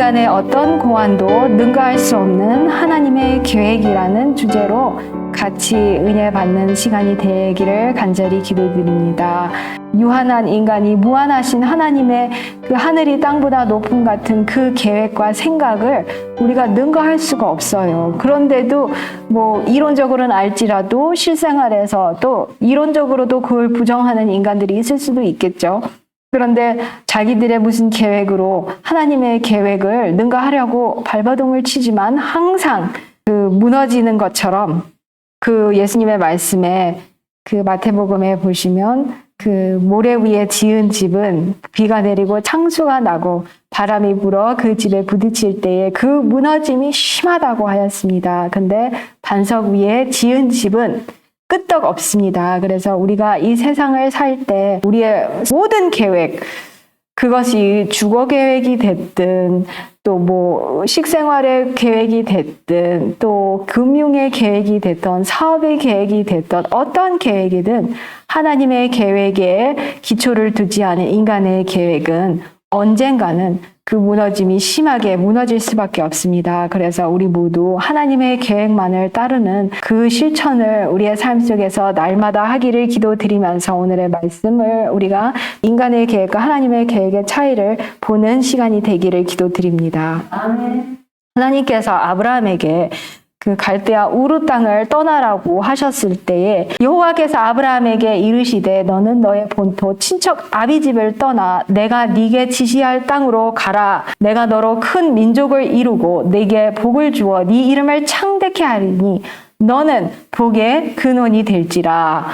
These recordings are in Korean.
인간의 어떤 고난도 능가할 수 없는 하나님의 계획이라는 주제로 같이 은혜 받는 시간이 되기를 간절히 기도드립니다. 유한한 인간이 무한하신 하나님의 그 하늘이 땅보다 높음 같은 그 계획과 생각을 우리가 능가할 수가 없어요. 그런데도 이론적으로는 알지라도 실생활에서 또 이론적으로도 그걸 부정하는 인간들이 있을 수도 있겠죠. 그런데 자기들의 무슨 계획으로 하나님의 계획을 능가하려고 발버둥을 치지만 항상 그 무너지는 것처럼 그 예수님의 말씀에 그 마태복음에 보시면 그 모래 위에 지은 집은 비가 내리고 창수가 나고 바람이 불어 그 집에 부딪힐 때에 그 무너짐이 심하다고 하였습니다. 근데 반석 위에 지은 집은 끄떡 없습니다. 그래서 우리가 이 세상을 살 때 우리의 모든 계획, 그것이 주거 계획이 됐든 또 식생활의 계획이 됐든 또 금융의 계획이 됐든 사업의 계획이 됐든 어떤 계획이든 하나님의 계획에 기초를 두지 않은 인간의 계획은 언젠가는 그 무너짐이 심하게 무너질 수밖에 없습니다. 그래서 우리 모두 하나님의 계획만을 따르는 그 실천을 우리의 삶 속에서 날마다 하기를 기도드리면서 오늘의 말씀을 우리가 인간의 계획과 하나님의 계획의 차이를 보는 시간이 되기를 기도드립니다. 아멘. 하나님께서 아브라함에게 그 갈대아 우르 땅을 떠나라고 하셨을 때에 여호와께서 아브라함에게 이르시되 너는 너의 본토 친척 아비집을 떠나 내가 네게 지시할 땅으로 가라. 내가 너로 큰 민족을 이루고 네게 복을 주어 네 이름을 창대케 하리니 너는 복의 근원이 될지라.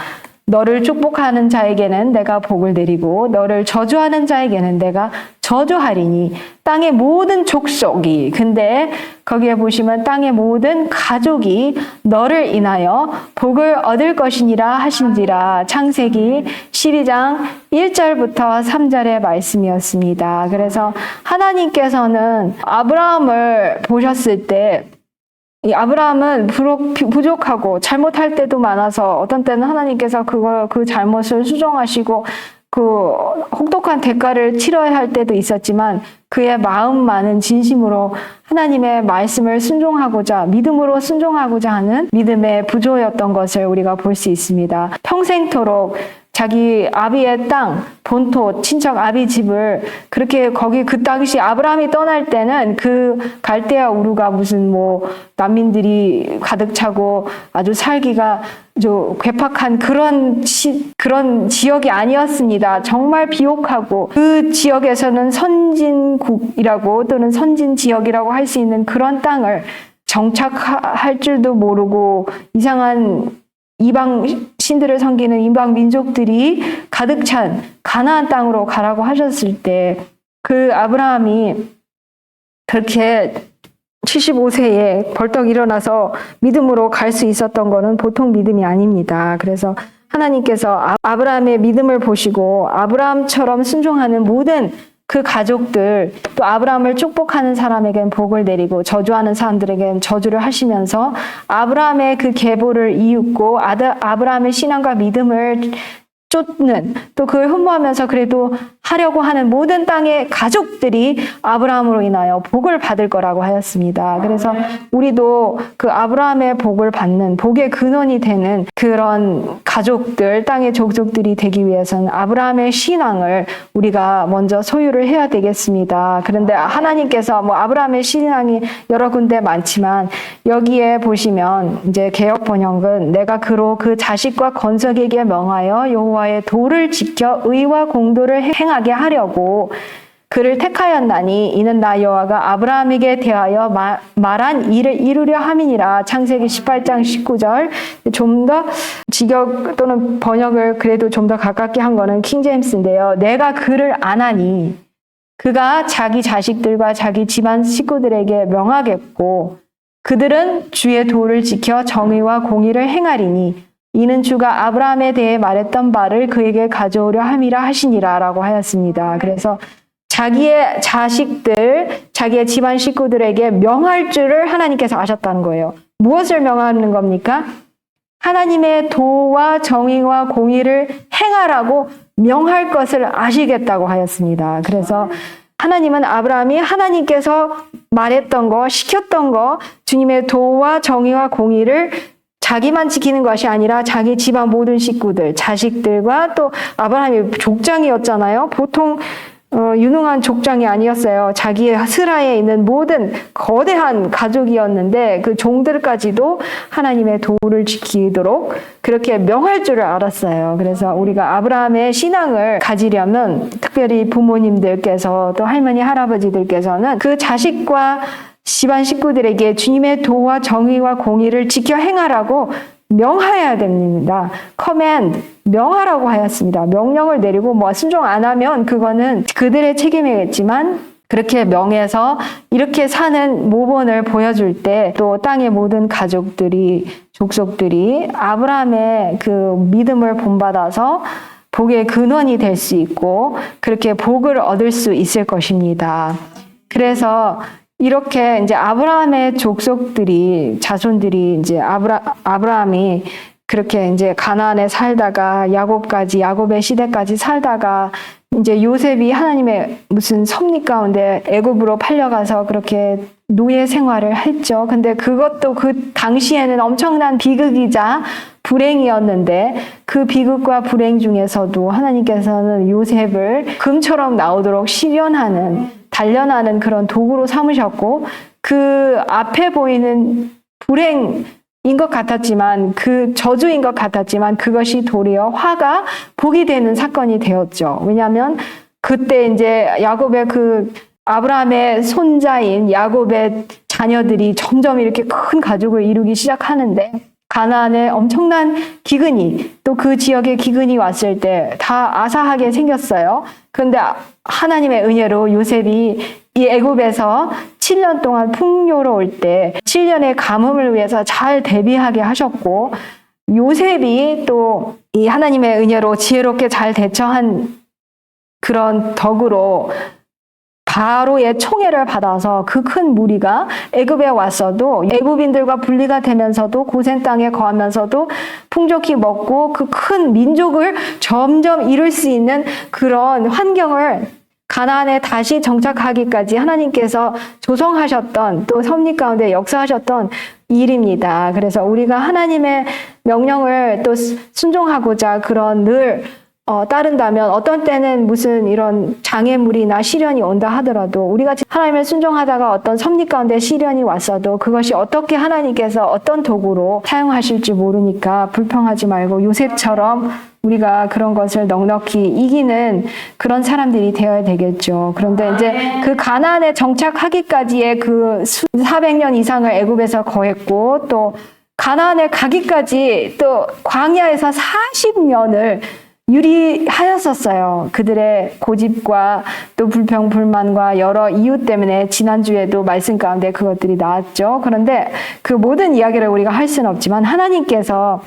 너를 축복하는 자에게는 내가 복을 내리고 너를 저주하는 자에게는 내가 저주하리니 땅의 모든 족속이, 근데 거기에 보시면 땅의 모든 가족이 너를 인하여 복을 얻을 것이니라 하신지라. 창세기 12장 1절부터 3절의 말씀이었습니다. 그래서 하나님께서는 아브라함을 보셨을 때 이 아브라함은 부족하고 잘못할 때도 많아서 어떤 때는 하나님께서 그 잘못을 수정하시고 그 혹독한 대가를 치러야 할 때도 있었지만 그의 마음만은 진심으로 하나님의 말씀을 순종하고자 믿음으로 순종하고자 하는 믿음의 부조였던 것을 우리가 볼 수 있습니다. 평생토록 자기 아비의 땅, 본토, 친척 아비 집을 그렇게 그 당시 아브라함이 떠날 때는 그 갈대아 우르가 무슨 난민들이 가득 차고 아주 살기가 아주 괴팍한 그런 지역이 아니었습니다. 정말 비옥하고 그 지역에서는 선진국이라고 또는 선진 지역이라고 할 수 있는 그런 땅을 정착할 줄도 모르고 이상한 이방 신들을 섬기는 이방 민족들이 가득 찬 가나안 땅으로 가라고 하셨을 때 그 아브라함이 그렇게 75세에 벌떡 일어나서 믿음으로 갈 수 있었던 거는 보통 믿음이 아닙니다. 그래서 하나님께서 아브라함의 믿음을 보시고 아브라함처럼 순종하는 모든 그 가족들, 또 아브라함을 축복하는 사람에겐 복을 내리고 저주하는 사람들에겐 저주를 하시면서 아브라함의 그 계보를 이웃고 아브라함의 신앙과 믿음을 쫓는, 또 그걸 흠모하면서 그래도 하려고 하는 모든 땅의 가족들이 아브라함으로 인하여 복을 받을 거라고 하였습니다. 그래서 우리도 그 아브라함의 복을 받는 복의 근원이 되는 그런 가족들, 땅의 족속들이 되기 위해서는 아브라함의 신앙을 우리가 먼저 소유를 해야 되겠습니다. 그런데 하나님께서 아브라함의 신앙이 여러 군데 많지만 여기에 보시면 이제 개역 번역은 내가 그로 그 자식과 건석에게 명하여 여호와의 도를 지켜 의와 공도를 행하게 하려고 그를 택하였나니 이는 나 여호와가 아브라함에게 대하여 말한 일을 이루려 함이니라. 창세기 18장 19절. 좀 더 직역 또는 번역을 그래도 좀 더 가깝게 한 거는 킹제임스인데요. 내가 그를 아나니 그가 자기 자식들과 자기 집안 식구들에게 명하겠고 그들은 주의 도를 지켜 정의와 공의를 행하리니 이는 주가 아브라함에 대해 말했던 바를 그에게 가져오려 함이라 하시니라 라고 하였습니다. 그래서 자기의 자식들, 자기의 집안 식구들에게 명할 줄을 하나님께서 아셨다는 거예요. 무엇을 명하는 겁니까? 하나님의 도와 정의와 공의를 행하라고 명할 것을 아시겠다고 하였습니다. 그래서 하나님은 아브라함이 하나님께서 말했던 거, 시켰던 거, 주님의 도와 정의와 공의를 자기만 지키는 것이 아니라 자기 집안 모든 식구들, 자식들과 또 아브라함이 족장이었잖아요. 보통 유능한 족장이 아니었어요. 자기의 스라에 있는 모든 거대한 가족이었는데 그 종들까지도 하나님의 도를 지키도록 그렇게 명할 줄을 알았어요. 그래서 우리가 아브라함의 신앙을 가지려면 특별히 부모님들께서 또 할머니, 할아버지들께서는 그 자식과 집안 식구들에게 주님의 도와 정의와 공의를 지켜 행하라고 명하여야 됩니다. command, 명하라고 하였습니다. 명령을 내리고 순종 안 하면 그거는 그들의 책임이겠지만 그렇게 명해서 이렇게 사는 모본을 보여줄 때 또 땅의 모든 가족들이, 족속들이 아브라함의 그 믿음을 본받아서 복의 근원이 될 수 있고 그렇게 복을 얻을 수 있을 것입니다. 그래서 이렇게 이제 아브라함의 족속들이, 자손들이 이제 아브라함이 그렇게 이제 가나안에 살다가 야곱의 시대까지 살다가 이제 요셉이 하나님의 무슨 섭리 가운데 애굽으로 팔려가서 그렇게 노예 생활을 했죠. 근데 그것도 그 당시에는 엄청난 비극이자 불행이었는데 그 비극과 불행 중에서도 하나님께서는 요셉을 금처럼 나오도록 단련하는 그런 도구로 삼으셨고 그 앞에 보이는 불행인 것 같았지만 그 저주인 것 같았지만 그것이 도리어 화가 복이 되는 사건이 되었죠. 왜냐하면 그때 이제 야곱의 아브라함의 손자인 야곱의 자녀들이 점점 이렇게 큰 가족을 이루기 시작하는데 가나안에 엄청난 기근이 또 그 지역에 기근이 왔을 때 다 아사하게 생겼어요. 그런데 하나님의 은혜로 요셉이 이 애굽에서 7년 동안 풍요로울 때 7년의 가뭄을 위해서 잘 대비하게 하셨고 요셉이 또 이 하나님의 은혜로 지혜롭게 잘 대처한 그런 덕으로 바로의 총애를 받아서 그 큰 무리가 애굽에 왔어도 애굽인들과 분리가 되면서도 고센 땅에 거하면서도 풍족히 먹고 그 큰 민족을 점점 이룰 수 있는 그런 환경을 가나안에 다시 정착하기까지 하나님께서 조성하셨던 또 섭리 가운데 역사하셨던 일입니다. 그래서 우리가 하나님의 명령을 또 순종하고자 그런 늘 따른다면 어떤 때는 무슨 이런 장애물이나 시련이 온다 하더라도 우리가 하나님을 순종하다가 어떤 섭리 가운데 시련이 왔어도 그것이 어떻게 하나님께서 어떤 도구로 사용하실지 모르니까 불평하지 말고 요셉처럼 우리가 그런 것을 넉넉히 이기는 그런 사람들이 되어야 되겠죠. 그런데 이제 그 가나안에 정착하기까지의 그 400년 이상을 애굽에서 거했고 또 가나안에 가기까지 또 광야에서 40년을 유리하였었어요. 그들의 고집과 또 불평, 불만과 여러 이유 때문에 지난주에도 말씀 가운데 그것들이 나왔죠. 그런데 그 모든 이야기를 우리가 할 수는 없지만 하나님께서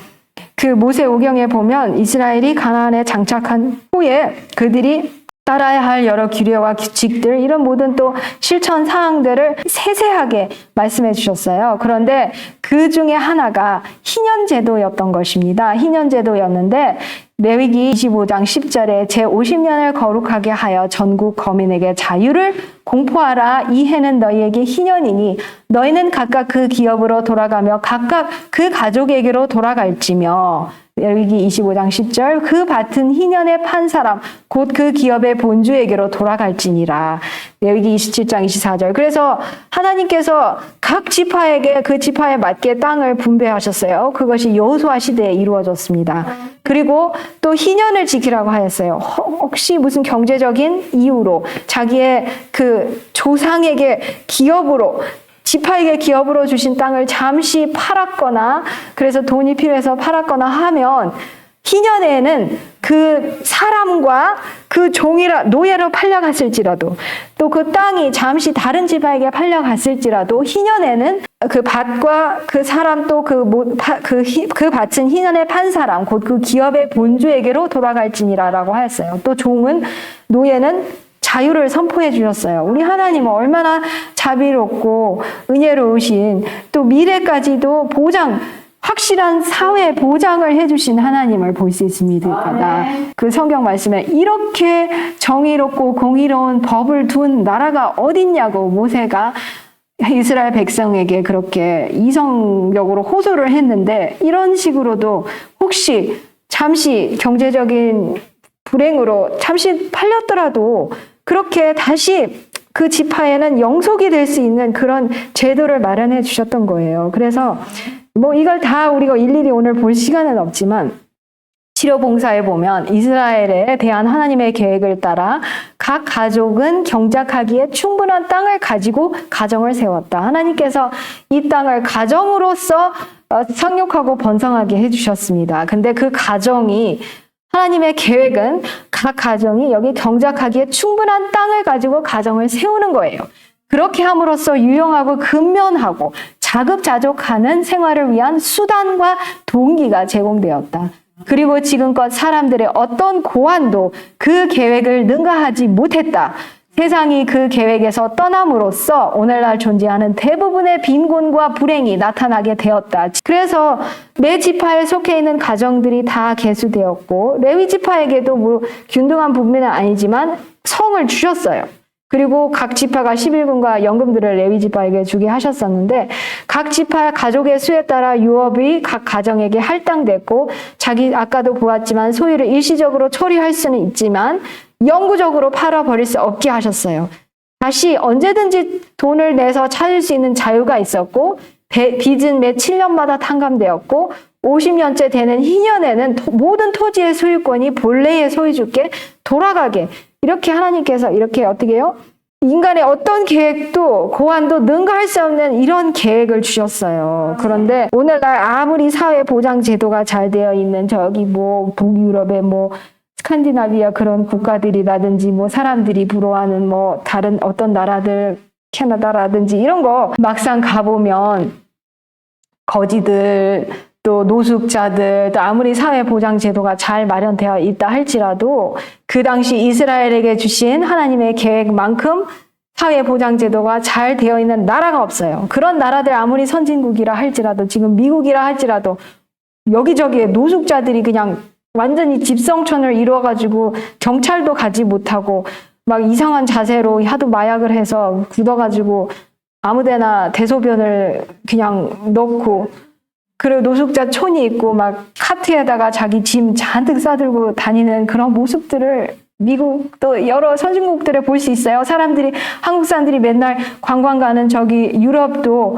그 모세오경에 보면 이스라엘이 가나안에 장착한 후에 그들이 따라야 할 여러 규례와 규칙들 이런 모든 또 실천 사항들을 세세하게 말씀해 주셨어요. 그런데 그 중에 하나가 희년제도였던 것입니다. 희년제도였는데 레위기 25장 10절에 제50년을 거룩하게 하여 전국 거민에게 자유를 공포하라. 이 해는 너희에게 희년이니 너희는 각각 그 기업으로 돌아가며 각각 그 가족에게로 돌아갈지며 레위기 25장 10절 그 밭은 희년에 판 사람 곧 그 기업의 본주에게로 돌아갈지니라. 레위기 27장 24절 그래서 하나님께서 각 지파에게 그 지파에 맞게 땅을 분배하셨어요. 그것이 여호수아 시대에 이루어졌습니다. 그리고 또 희년을 지키라고 하였어요. 혹시 무슨 경제적인 이유로 자기의 그 조상에게 기업으로 지파에게 기업으로 주신 땅을 잠시 팔았거나 그래서 돈이 필요해서 팔았거나 하면 희년에는 그 사람과 그 노예로 팔려갔을지라도 또 그 땅이 잠시 다른 지파에게 팔려갔을지라도 희년에는 그 밭과 그 사람 또 그 밭은 희년에 판 사람 곧 그 기업의 본주에게로 돌아갈지니라라고 하였어요. 또 노예는 자유를 선포해 주셨어요. 우리 하나님은 얼마나 자비롭고 은혜로우신 또 미래까지도 확실한 사회 보장을 해주신 하나님을 볼 수 있습니다. 그 성경 말씀에 이렇게 정의롭고 공의로운 법을 둔 나라가 어딨냐고 모세가 이스라엘 백성에게 그렇게 이성적으로 호소를 했는데, 이런 식으로도 혹시 잠시 경제적인 불행으로 잠시 팔렸더라도 그렇게 다시 그 지파에는 영속이 될 수 있는 그런 제도를 마련해 주셨던 거예요. 그래서 뭐 이걸 다 우리가 일일이 오늘 볼 시간은 없지만, 치료봉사에 보면 이스라엘에 대한 하나님의 계획을 따라 각 가족은 경작하기에 충분한 땅을 가지고 가정을 세웠다. 하나님께서 이 땅을 가정으로서 상륙하고 번성하게 해주셨습니다. 근데 그 가정이, 하나님의 계획은 각 가정이 여기 경작하기에 충분한 땅을 가지고 가정을 세우는 거예요. 그렇게 함으로써 유용하고 근면하고 자급자족하는 생활을 위한 수단과 동기가 제공되었다. 그리고 지금껏 사람들의 어떤 고안도 그 계획을 능가하지 못했다. 세상이 그 계획에서 떠남으로써 오늘날 존재하는 대부분의 빈곤과 불행이 나타나게 되었다. 그래서 매 지파에 속해 있는 가정들이 다 계수되었고, 레위 지파에게도 뭐 균등한 부분은 아니지만 성을 주셨어요. 그리고 각 지파가 11군과 연금들을 레위 지파에게 주게 하셨었는데, 각 지파 가족의 수에 따라 유업이 각 가정에게 할당됐고, 아까도 보았지만 소유를 일시적으로 처리할 수는 있지만 영구적으로 팔아버릴 수 없게 하셨어요. 다시 언제든지 돈을 내서 찾을 수 있는 자유가 있었고, 빚은 매 7년마다 탕감되었고, 50년째 되는 희년에는 모든 토지의 소유권이 본래의 소유주께 돌아가게, 이렇게 하나님께서 이렇게 어떻게 해요? 인간의 어떤 계획도 고안도 능가할 수 없는 이런 계획을 주셨어요. 그런데 오늘날 아무리 사회 보장 제도가 잘 되어 있는 저기 뭐 북유럽의 뭐 스칸디나비아 그런 국가들이라든지 뭐 사람들이 부러워하는 뭐 다른 어떤 나라들, 캐나다라든지 이런 거 막상 가보면 거지들, 또 노숙자들, 또 아무리 사회보장 제도가 잘 마련되어 있다 할지라도 그 당시 이스라엘에게 주신 하나님의 계획만큼 사회보장 제도가 잘 되어 있는 나라가 없어요. 그런 나라들 아무리 선진국이라 할지라도, 지금 미국이라 할지라도 여기저기에 노숙자들이 그냥 완전히 집성촌을 이루어가지고 경찰도 가지 못하고 막 이상한 자세로 하도 마약을 해서 굳어가지고 아무데나 대소변을 그냥 넣고, 그리고 노숙자 촌이 있고 막 카트에다가 자기 짐 잔뜩 싸들고 다니는 그런 모습들을 미국 또 여러 선진국들에 볼 수 있어요. 한국 사람들이 맨날 관광 가는 저기 유럽도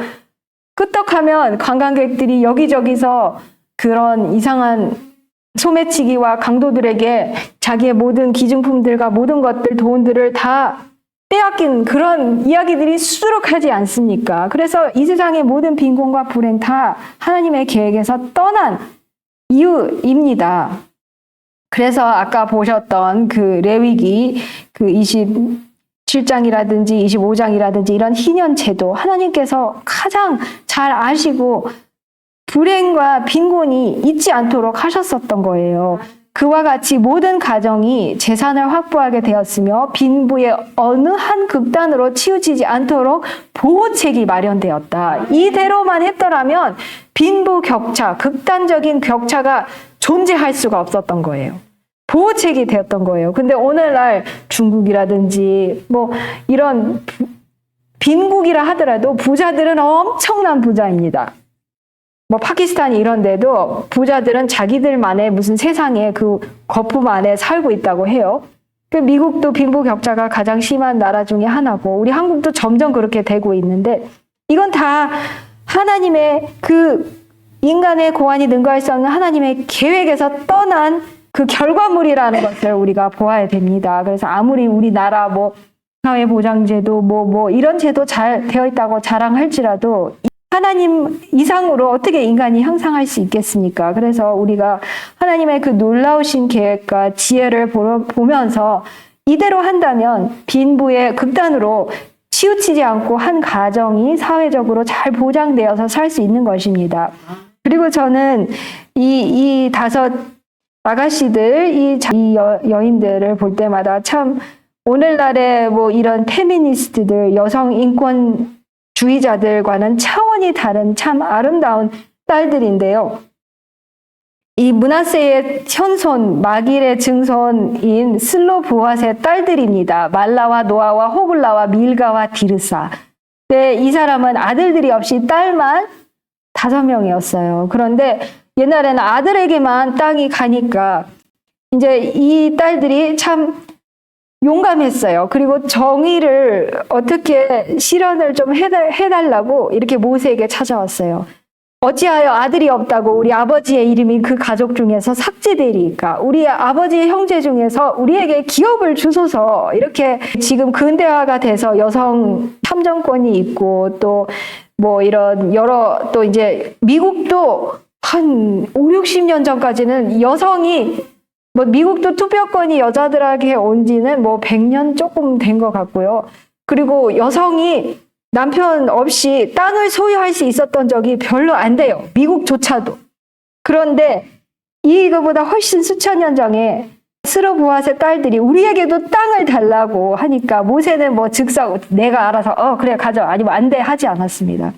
끄떡하면 관광객들이 여기저기서 그런 이상한 소매치기와 강도들에게 자기의 모든 기증품들과 모든 것들, 돈들을 다 빼앗긴 그런 이야기들이 수두룩하지 않습니까? 그래서 이 세상의 모든 빈곤과 불행 다 하나님의 계획에서 떠난 이유입니다. 그래서 아까 보셨던 그 레위기 그 27장이라든지 25장이라든지 이런 희년제도, 하나님께서 가장 잘 아시고 불행과 빈곤이 있지 않도록 하셨었던 거예요. 그와 같이 모든 가정이 재산을 확보하게 되었으며 빈부의 어느 한 극단으로 치우치지 않도록 보호책이 마련되었다. 이대로만 했더라면 빈부 격차, 극단적인 격차가 존재할 수가 없었던 거예요. 보호책이 되었던 거예요. 근데 오늘날 중국이라든지 뭐 이런 빈국이라 하더라도 부자들은 엄청난 부자입니다. 뭐 파키스탄 이런 데도 부자들은 자기들만의 무슨 세상에 그 거품 안에 살고 있다고 해요. 그 미국도 빈부 격차가 가장 심한 나라 중에 하나고, 우리 한국도 점점 그렇게 되고 있는데, 이건 다 하나님의 그 인간의 고안이 능가할 수 없는 하나님의 계획에서 떠난 그 결과물이라는 것을 우리가 보아야 됩니다. 그래서 아무리 우리나라 뭐 사회보장제도 뭐 이런 제도 잘 되어 있다고 자랑할지라도 하나님 이상으로 어떻게 인간이 형상할 수 있겠습니까? 그래서 우리가 하나님의 그 놀라우신 계획과 지혜를 보면서 이대로 한다면 빈부의 극단으로 치우치지 않고 한 가정이 사회적으로 잘 보장되어서 살 수 있는 것입니다. 그리고 저는 이 다섯 아가씨들, 이 여인들을 볼 때마다 참 오늘날의 뭐 이런 페미니스트들, 여성 인권 주의자들과는 차원이 다른 참 아름다운 딸들인데요. 이 므낫세의 현손 마길의 증손인 슬로보앗의 딸들입니다. 말라와 노아와 호글라와 밀가와 디르사. 네, 이 사람은 아들들이 없이 딸만 5명이었어요. 그런데 옛날에는 아들에게만 땅이 가니까 이제 이 딸들이 참 용감했어요. 그리고 정의를 어떻게 실현을 좀 해달라고 이렇게 모세에게 찾아왔어요. 어찌하여 아들이 없다고 우리 아버지의 이름이 그 가족 중에서 삭제되리까? 우리 아버지의 형제 중에서 우리에게 기업을 주소서. 이렇게 지금 근대화가 돼서 여성 참정권이 있고 또 뭐 이런 여러 또 이제 미국도 한 5, 60년 전까지는 여성이 뭐 미국도 투표권이 여자들에게 온 지는 뭐 100년 조금 된 것 같고요. 그리고 여성이 남편 없이 땅을 소유할 수 있었던 적이 별로 안 돼요. 미국조차도. 그런데 이거보다 훨씬 수천 년 전에 스로보앗의 딸들이 우리에게도 땅을 달라고 하니까 모세는 뭐 즉석 내가 알아서 그래 가져 아니면 안 돼 하지 않았습니다.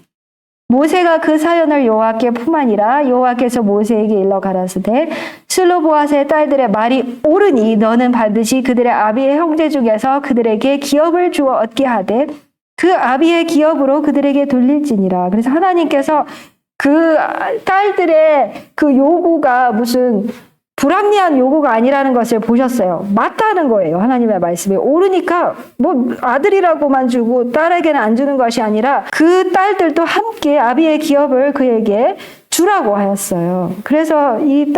모세가 그 사연을 여호와께 품하니라. 여호와께서 모세에게 일러 가라사대 슬로보앗의 딸들의 말이 옳으니 너는 반드시 그들의 아비의 형제 중에서 그들에게 기업을 주어 얻게 하되 그 아비의 기업으로 그들에게 돌릴지니라. 그래서 하나님께서 그 딸들의 그 요구가 무슨 불합리한 요구가 아니라는 것을 보셨어요. 맞다는 거예요. 하나님의 말씀이 옳으니까 뭐 아들이라고만 주고 딸에게는 안 주는 것이 아니라 그 딸들도 함께 아비의 기업을 그에게 주라고 하였어요. 그래서 이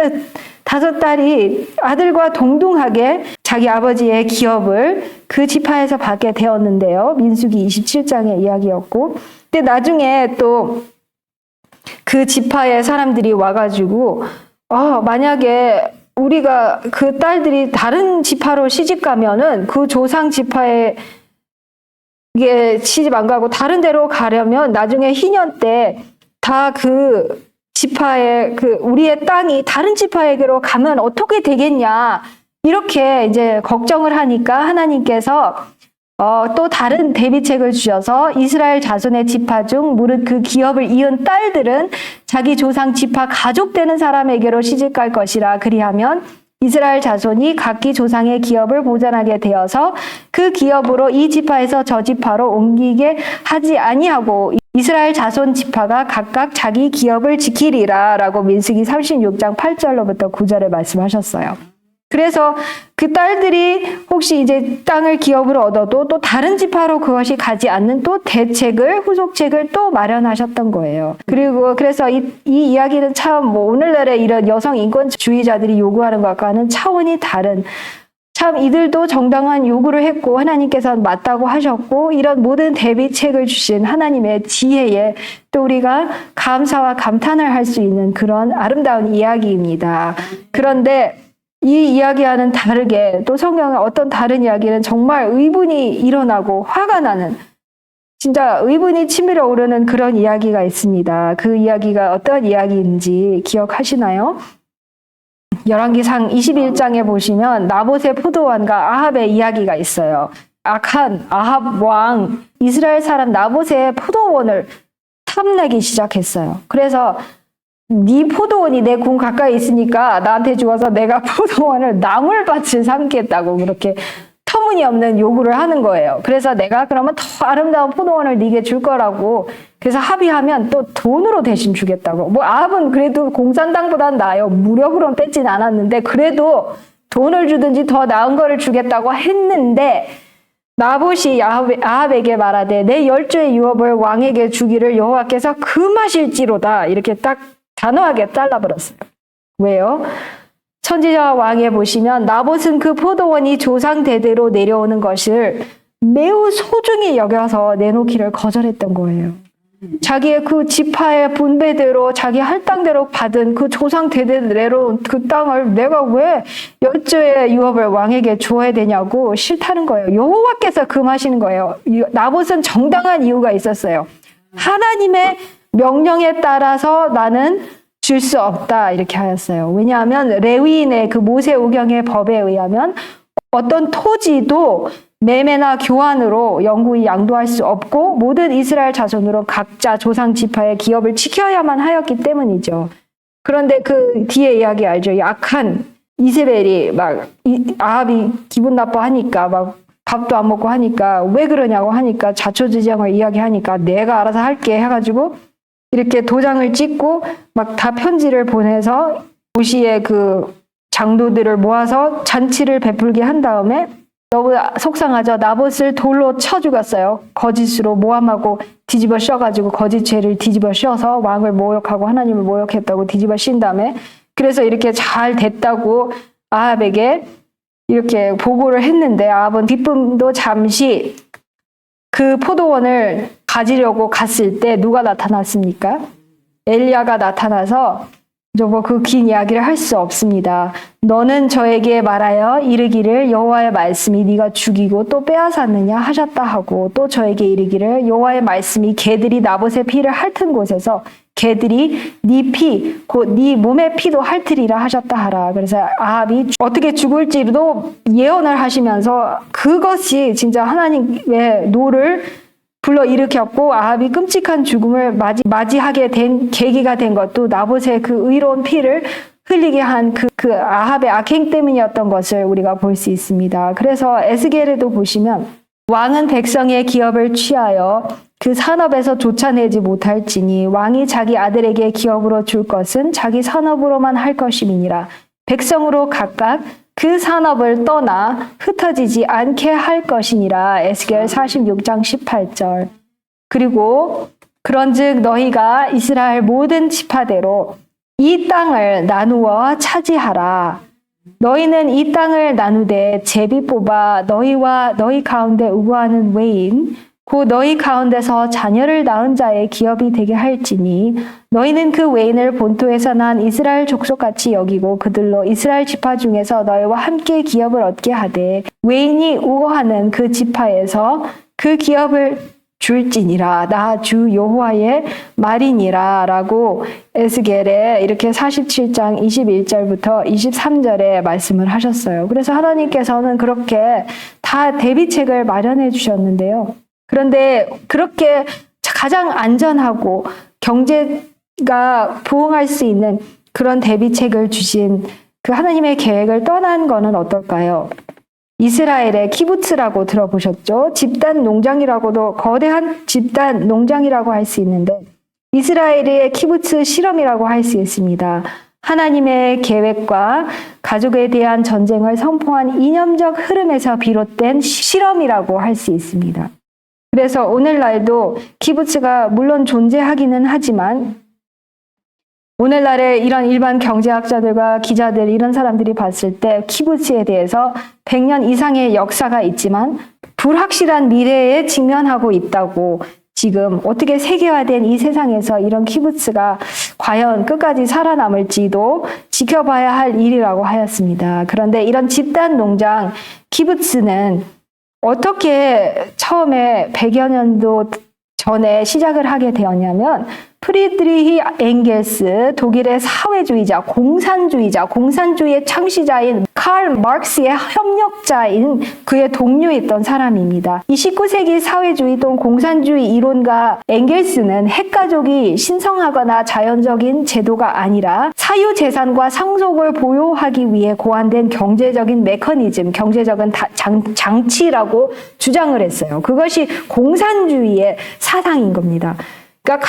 5딸이 아들과 동등하게 자기 아버지의 기업을 그 지파에서 받게 되었는데요. 민수기 27장의 이야기였고, 근데 나중에 또 그 지파의 사람들이 와가지고 만약에 우리가 그 딸들이 다른 지파로 시집 가면은 그 조상 지파에 이게 시집 안 가고 다른 데로 가려면 나중에 희년 때 다 그 지파의 그 우리의 땅이 다른 지파에게로 가면 어떻게 되겠냐 이렇게 이제 걱정을 하니까 하나님께서 또 다른 대비책을 주셔서 이스라엘 자손의 지파 중 무릇 그 기업을 이은 딸들은 자기 조상 지파 가족 되는 사람에게로 시집갈 것이라. 그리하면 이스라엘 자손이 각기 조상의 기업을 보전하게 되어서 그 기업으로 이 지파에서 저 지파로 옮기게 하지 아니하고 이스라엘 자손 지파가 각각 자기 기업을 지키리라 라고 민수기 36장 8절로부터 9절에 말씀하셨어요. 그래서 그 딸들이 혹시 이제 땅을 기업으로 얻어도 또 다른 지파로 그것이 가지 않는 또 대책을 후속책을 또 마련하셨던 거예요. 그리고 그래서 이 이야기는 참 뭐 오늘날의 이런 여성 인권주의자들이 요구하는 것과는 차원이 다른 참 이들도 정당한 요구를 했고 하나님께서는 맞다고 하셨고 이런 모든 대비책을 주신 하나님의 지혜에 또 우리가 감사와 감탄을 할 수 있는 그런 아름다운 이야기입니다. 그런데 이 이야기와는 다르게 또 성경의 어떤 다른 이야기는 정말 의분이 일어나고 화가 나는 진짜 의분이 치밀어 오르는 그런 이야기가 있습니다. 그 이야기가 어떤 이야기인지 기억하시나요? 열왕기상 21장에 보시면 나봇의 포도원과 아합의 이야기가 있어요. 악한 아합 왕 이스라엘 사람 나봇의 포도원을 탐내기 시작했어요. 그래서 네 포도원이 내 궁 가까이 있으니까 나한테 주어서 내가 포도원을 나물밭을 삼겠다고 그렇게 터무니없는 요구를 하는 거예요. 그래서 내가 그러면 더 아름다운 포도원을 네게 줄 거라고 그래서 합의하면 또 돈으로 대신 주겠다고. 뭐 아합은 그래도 공산당보단 나아요. 무력으로는 뺏진 않았는데 그래도 돈을 주든지 더 나은 거를 주겠다고 했는데 나봇이 아합에게 말하되 내 10조의 유업을 왕에게 주기를 여호와께서 금하실지로다 이렇게 딱 단호하게 잘라버렸어요. 왜요? 선지자와 왕에 보시면 나봇은 그 포도원이 조상 대대로 내려오는 것을 매우 소중히 여겨서 내놓기를 거절했던 거예요. 자기의 그 지파의 분배대로 자기 할당대로 받은 그 조상 대대로 내려온 그 땅을 내가 왜 10조의 유업을 왕에게 주어야 되냐고 싫다는 거예요. 여호와께서 금하시는 거예요. 나봇은 정당한 이유가 있었어요. 하나님의 명령에 따라서 나는 줄 수 없다 이렇게 하였어요. 왜냐하면 레위인의 그 모세오경의 법에 의하면 어떤 토지도 매매나 교환으로 영구히 양도할 수 없고 모든 이스라엘 자손으로 각자 조상 지파의 기업을 지켜야만 하였기 때문이죠. 그런데 그 뒤에 이야기 알죠? 약한 이세벨이 막 아합이 기분 나빠하니까 막 밥도 안 먹고 하니까 왜 그러냐고 하니까 자초지종을 이야기하니까 내가 알아서 할게 해가지고 이렇게 도장을 찍고 막 다 편지를 보내서 도시의 그 장로들을 모아서 잔치를 베풀게 한 다음에 너무 속상하죠. 나봇을 돌로 쳐 죽였어요. 거짓으로 모함하고 뒤집어 씌워가지고 거짓 죄를 뒤집어 씌워서 왕을 모욕하고 하나님을 모욕했다고 뒤집어 씌운 다음에 그래서 이렇게 잘 됐다고 아합에게 이렇게 보고를 했는데 아합은 기쁨도 잠시 그 포도원을 가지려고 갔을 때 누가 나타났습니까? 엘리야가 나타나서 그 긴 이야기를 할 수 없습니다. 너는 저에게 말하여 이르기를 여호와의 말씀이 네가 죽이고 또 빼앗았느냐 하셨다 하고 또 저에게 이르기를 여호와의 말씀이 개들이 나봇의 피를 핥은 곳에서 개들이 네 피, 곧 네 몸의 피도 핥으리라 하셨다 하라. 그래서 아합이 어떻게 죽을지도 예언을 하시면서 그것이 진짜 하나님의 노를 불러일으켰고 아합이 끔찍한 죽음을 맞이하게 된 계기가 된 것도 나봇의 그 의로운 피를 흘리게 한 그 아합의 악행 때문이었던 것을 우리가 볼 수 있습니다. 그래서 에스겔에도 보시면 왕은 백성의 기업을 취하여 그 산업에서 쫓아내지 못할지니 왕이 자기 아들에게 기업으로 줄 것은 자기 산업으로만 할 것임이니라. 백성으로 각각 그 산업을 떠나 흩어지지 않게 할 것이니라. 에스겔 46장 18절. 그리고 그런즉 너희가 이스라엘 모든 지파대로 이 땅을 나누어 차지하라. 너희는 이 땅을 나누되 제비 뽑아 너희와 너희 가운데 우고하는 외인 곧 너희 가운데서 자녀를 낳은 자의 기업이 되게 할지니 너희는 그 외인을 본토에서 난 이스라엘 족속같이 여기고 그들로 이스라엘 지파 중에서 너희와 함께 기업을 얻게 하되 외인이 우고하는 그 지파에서 그 기업을 줄지니라. 나 주 여호와의 말이니라 라고 에스겔에 이렇게 47장 21절부터 23절에 말씀을 하셨어요. 그래서 하나님께서는 그렇게 다 대비책을 마련해 주셨는데요. 그런데 그렇게 가장 안전하고 경제가 부흥할 수 있는 그런 대비책을 주신 그 하나님의 계획을 떠난 거는 어떨까요? 이스라엘의 키부츠라고 들어보셨죠? 집단 농장이라고도 거대한 집단 농장이라고 할 수 있는데 이스라엘의 키부츠 실험이라고 할 수 있습니다. 하나님의 계획과 가족에 대한 전쟁을 선포한 이념적 흐름에서 비롯된 실험이라고 할 수 있습니다. 그래서 오늘날도 키부츠가 물론 존재하기는 하지만 오늘날에 이런 일반 경제학자들과 기자들 이런 사람들이 봤을 때 키부츠에 대해서 100년 이상의 역사가 있지만 불확실한 미래에 직면하고 있다고 지금 어떻게 세계화된 이 세상에서 이런 키부츠가 과연 끝까지 살아남을지도 지켜봐야 할 일이라고 하였습니다. 그런데 이런 집단 농장 키부츠는 어떻게 처음에 100여 년도 전에 시작을 하게 되었냐면 프리드리히 엥겔스, 독일의 사회주의자, 공산주의의 창시자인 칼 마르크스의 협력자인 그의 동료였던 사람입니다. 이 19세기 사회주의 또는 공산주의 이론가 엥겔스는 핵가족이 신성하거나 자연적인 제도가 아니라 사유재산과 상속을 보호하기 위해 고안된 경제적인 메커니즘, 경제적인 장치라고 주장을 했어요. 그것이 공산주의의 사상인 겁니다. 그러니까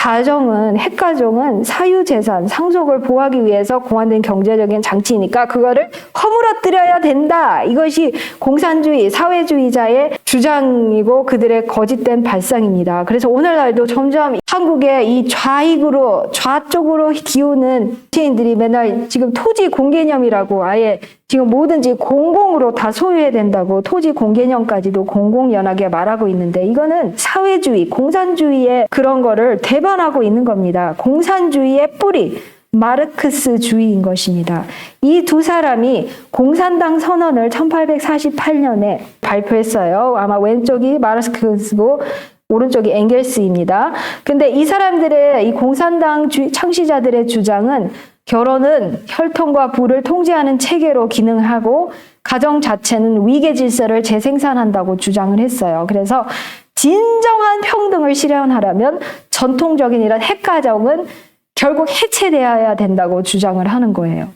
핵가족은 사유재산, 상속을 보호하기 위해서 고안된 경제적인 장치니까 그거를 허물어뜨려야 된다. 이것이 공산주의, 사회주의자의 주장이고 그들의 거짓된 발상입니다. 그래서 오늘날도 점점 한국의 이 좌쪽으로 기우는 정치인들이 맨날 지금 토지 공개념이라고 아예 지금 뭐든지 공공으로 다 소유해야 된다고 토지 공개념까지도 공공연하게 말하고 있는데 이거는 사회주의, 공산주의의 그런 거를 대변하고 있는 겁니다. 공산주의의 뿌리, 마르크스주의인 것입니다. 이 두 사람이 공산당 선언을 1848년에 발표했어요. 아마 왼쪽이 마르크스고 오른쪽이 엥겔스입니다. 근데 이 사람들의 이 공산당 창시자들의 주장은 결혼은 혈통과 부를 통제하는 체계로 기능하고 가정 자체는 위계 질서를 재생산한다고 주장을 했어요. 그래서 진정한 평등을 실현하려면 전통적인 이런 핵가정은 결국 해체되어야 된다고 주장을 하는 거예요.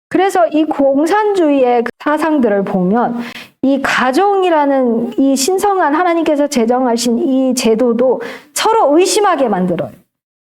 그래서 이 공산주의의 사상들을 보면 이 가정이라는 이 신성한 하나님께서 제정하신 이 제도도 서로 의심하게 만들어요.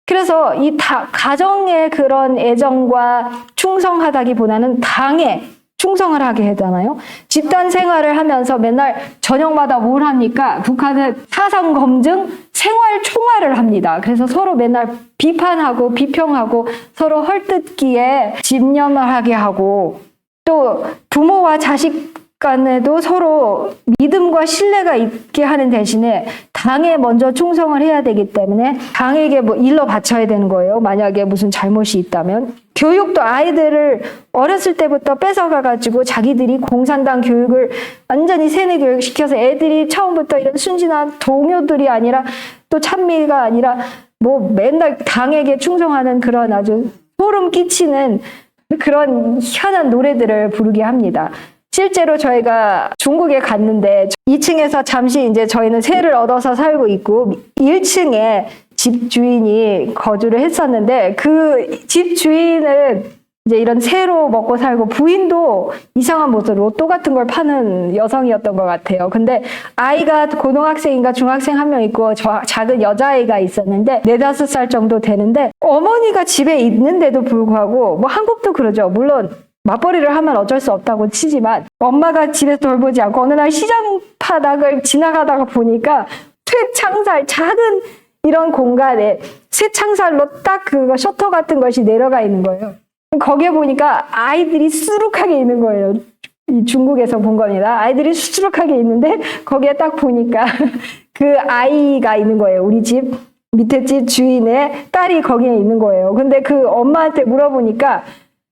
그래서 이 가정의 그런 애정과 충성하다기보다는 당에 충성을 하게 하잖아요. 집단 생활을 하면서 맨날 저녁마다 뭘 합니까? 북한은 사상 검증, 생활 총괄을 합니다. 그래서 서로 맨날 비판하고 비평하고 서로 헐뜯기에 집념하게 하고 또 부모와 자식 간에도 서로 믿음과 신뢰가 있게 하는 대신에 당에 먼저 충성을 해야 되기 때문에 당에게 뭐 일러 바쳐야 되는 거예요. 만약에 무슨 잘못이 있다면. 교육도 아이들을 어렸을 때부터 뺏어가가지고 자기들이 공산당 교육을 완전히 세뇌 교육 시켜서 애들이 처음부터 이런 순진한 동요들이 아니라 또 찬미가 아니라 뭐 맨날 당에게 충성하는 그런 아주 소름 끼치는 그런 희한한 노래들을 부르게 합니다. 실제로 저희가 중국에 갔는데 2층에서 잠시 이제 저희는 세를 얻어서 살고 있고 1층에 집 주인이 거주를 했었는데 그 집 주인은 이제 이런 새로 먹고 살고 부인도 이상한 모습 로또 같은 걸 파는 여성이었던 것 같아요. 근데 아이가 고등학생인가 중학생 한 명 있고 작은 여자아이가 있었는데 4, 5살 정도 되는데 어머니가 집에 있는데도 불구하고 뭐 한국도 그러죠. 물론 맞벌이를 하면 어쩔 수 없다고 치지만 엄마가 집에서 돌보지 않고 어느 날 시장 바닥을 지나가다가 보니까 쇠창살 작은 이런 공간에 쇠창살로 딱 그거 셔터 같은 것이 내려가 있는 거예요. 거기에 보니까 아이들이 수룩하게 있는 거예요. 이 중국에서 본 겁니다. 아이들이 수룩하게 있는데 거기에 딱 보니까 그 아이가 있는 거예요. 우리 집 밑에 집 주인의 딸이 거기에 있는 거예요. 근데 그 엄마한테 물어보니까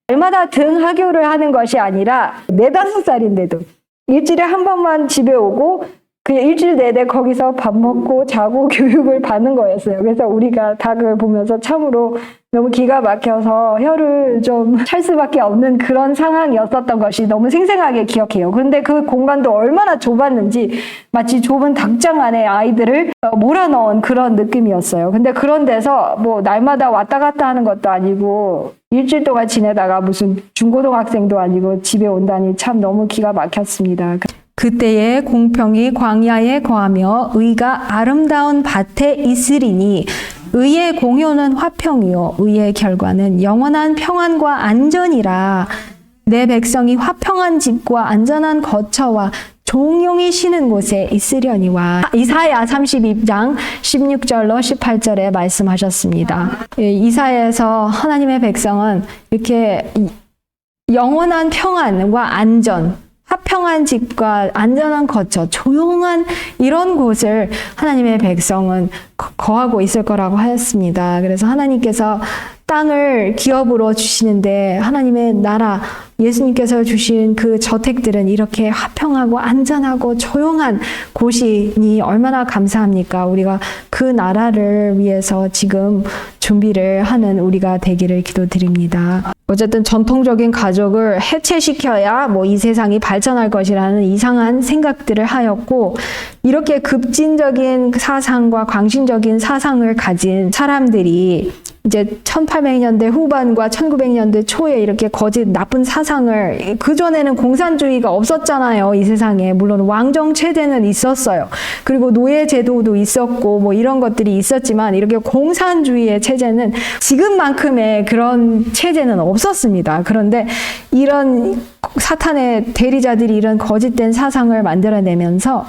날마다 등하교를 하는 것이 아니라 4, 5살인데도 일주일에 한 번만 집에 오고 그냥 일주일 내내 거기서 밥 먹고 자고 교육을 받는 거였어요. 그래서 우리가 다 그걸 보면서 참으로 너무 기가 막혀서 혀를 좀 찰 수밖에 없는 그런 상황이었었던 것이 너무 생생하게 기억해요. 그런데 그 공간도 얼마나 좁았는지 마치 좁은 닭장 안에 아이들을 몰아넣은 그런 느낌이었어요. 근데 그런 데서 뭐 날마다 왔다 갔다 하는 것도 아니고 일주일 동안 지내다가 무슨 중고등학생도 아니고 집에 온다니 참 너무 기가 막혔습니다. 그때의 공평이 광야에 거하며 의가 아름다운 밭에 있으리니 의의 공효는 화평이요 의의 결과는 영원한 평안과 안전이라. 내 백성이 화평한 집과 안전한 거처와 종용이 쉬는 곳에 있으려니와. 이사야 32장 16절로 18절에 말씀하셨습니다. 이사야에서 하나님의 백성은 이렇게 영원한 평안과 안전, 화평한 집과 안전한 거처, 조용한 이런 곳을 하나님의 백성은 거하고 있을 거라고 하였습니다. 그래서 하나님께서 땅을 기업으로 주시는데 하나님의 나라, 예수님께서 주신 그 저택들은 이렇게 화평하고 안전하고 조용한 곳이니 얼마나 감사합니까? 우리가 그 나라를 위해서 지금 준비를 하는 우리가 되기를 기도드립니다. 어쨌든 전통적인 가족을 해체시켜야 뭐 이 세상이 발전할 것이라는 이상한 생각들을 하였고, 이렇게 급진적인 사상과 광신적인 사상을 가진 사람들이 이제 1800년대 후반과 1900년대 초에 이렇게 거짓 나쁜 사상을, 그전에는 공산주의가 없었잖아요, 이 세상에. 물론 왕정 체제는 있었어요. 그리고 노예 제도도 있었고 뭐 이런 것들이 있었지만 이렇게 공산주의의 체제는 지금만큼의 그런 체제는 없었습니다. 그런데 이런 사탄의 대리자들이 이런 거짓된 사상을 만들어내면서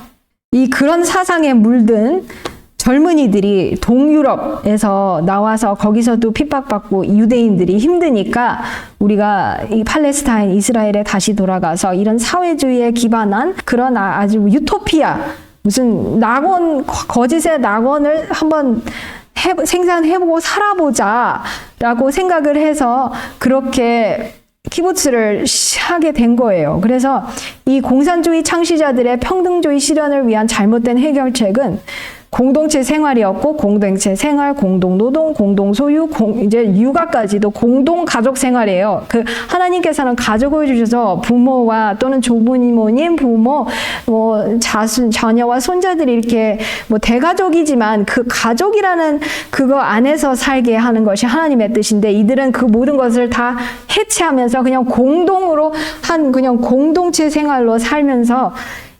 그런 사상에 물든 젊은이들이 동유럽에서 나와서 거기서도 핍박받고 유대인들이 힘드니까 우리가 이 팔레스타인, 이스라엘에 다시 돌아가서 이런 사회주의에 기반한 그런 아주 유토피아, 무슨 낙원, 거짓의 낙원을 한번 생산해보고 살아보자 라고 생각을 해서 그렇게 키부츠를 하게 된 거예요. 그래서 이 공산주의 창시자들의 평등주의 실현을 위한 잘못된 해결책은 공동체 생활이었고, 공동체 생활, 공동 노동, 공동 소유, 이제 육아까지도 공동 가족 생활이에요. 그 하나님께서는 가족을 주셔서 부모와 또는 조부모님, 부모, 뭐 자녀와 손자들이 이렇게 뭐 대가족이지만 그 가족이라는 그거 안에서 살게 하는 것이 하나님의 뜻인데, 이들은 그 모든 것을 다 해체하면서 그냥 공동으로 한 그냥 공동체 생활로 살면서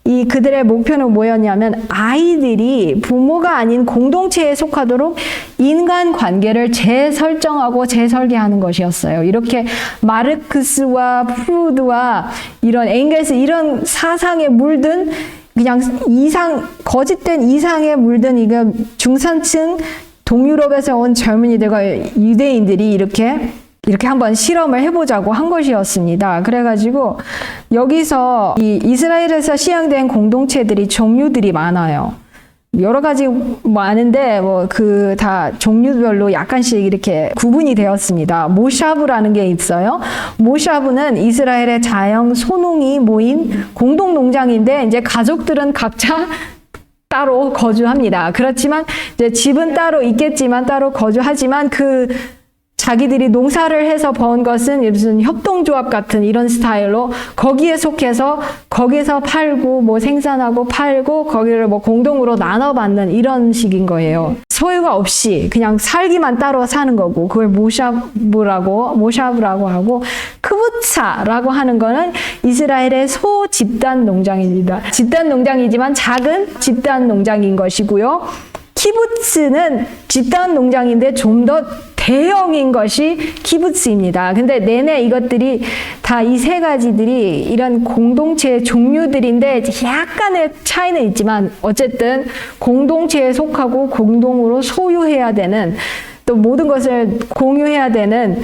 이 그들의 목표는 뭐였냐면 아이들이 부모가 아닌 공동체에 속하도록 인간 관계를 재설정하고 재설계하는 것이었어요. 이렇게 마르크스와 프루드와 이런 엥겔스 이런 사상에 물든 그냥 거짓된 이상에 물든 이거 중산층 동유럽에서 온 젊은이들과 유대인들이 이렇게 한번 실험을 해보자고 한 것이었습니다. 그래가지고 여기서 이 이스라엘에서 시행된 공동체들이 종류들이 많아요. 여러 가지 많은데 뭐 그 다 종류별로 약간씩 이렇게 구분이 되었습니다. 모샤브라는 게 있어요. 모샤브는 이스라엘의 자영 소농이 모인 공동 농장인데 이제 가족들은 각자 따로 거주합니다. 그렇지만 이제 집은 따로 있겠지만 따로 거주하지만 그 자기들이 농사를 해서 번 것은 무슨 협동조합 같은 이런 스타일로 거기에 속해서 거기서 팔고 뭐 생산하고 팔고 거기를 뭐 공동으로 나눠받는 이런 식인 거예요. 소유가 없이 그냥 살기만 따로 사는 거고, 그걸 모샤브라고 하고, 크부차라고 하는 거는 이스라엘의 소 집단 농장입니다. 집단 농장이지만 작은 집단 농장인 것이고요. 키부츠는 집단 농장인데 좀 더 대형인 것이 키부츠입니다. 근데 내내 이것들이 다 이 세 가지들이 이런 공동체의 종류들인데 약간의 차이는 있지만 어쨌든 공동체에 속하고 공동으로 소유해야 되는, 또 모든 것을 공유해야 되는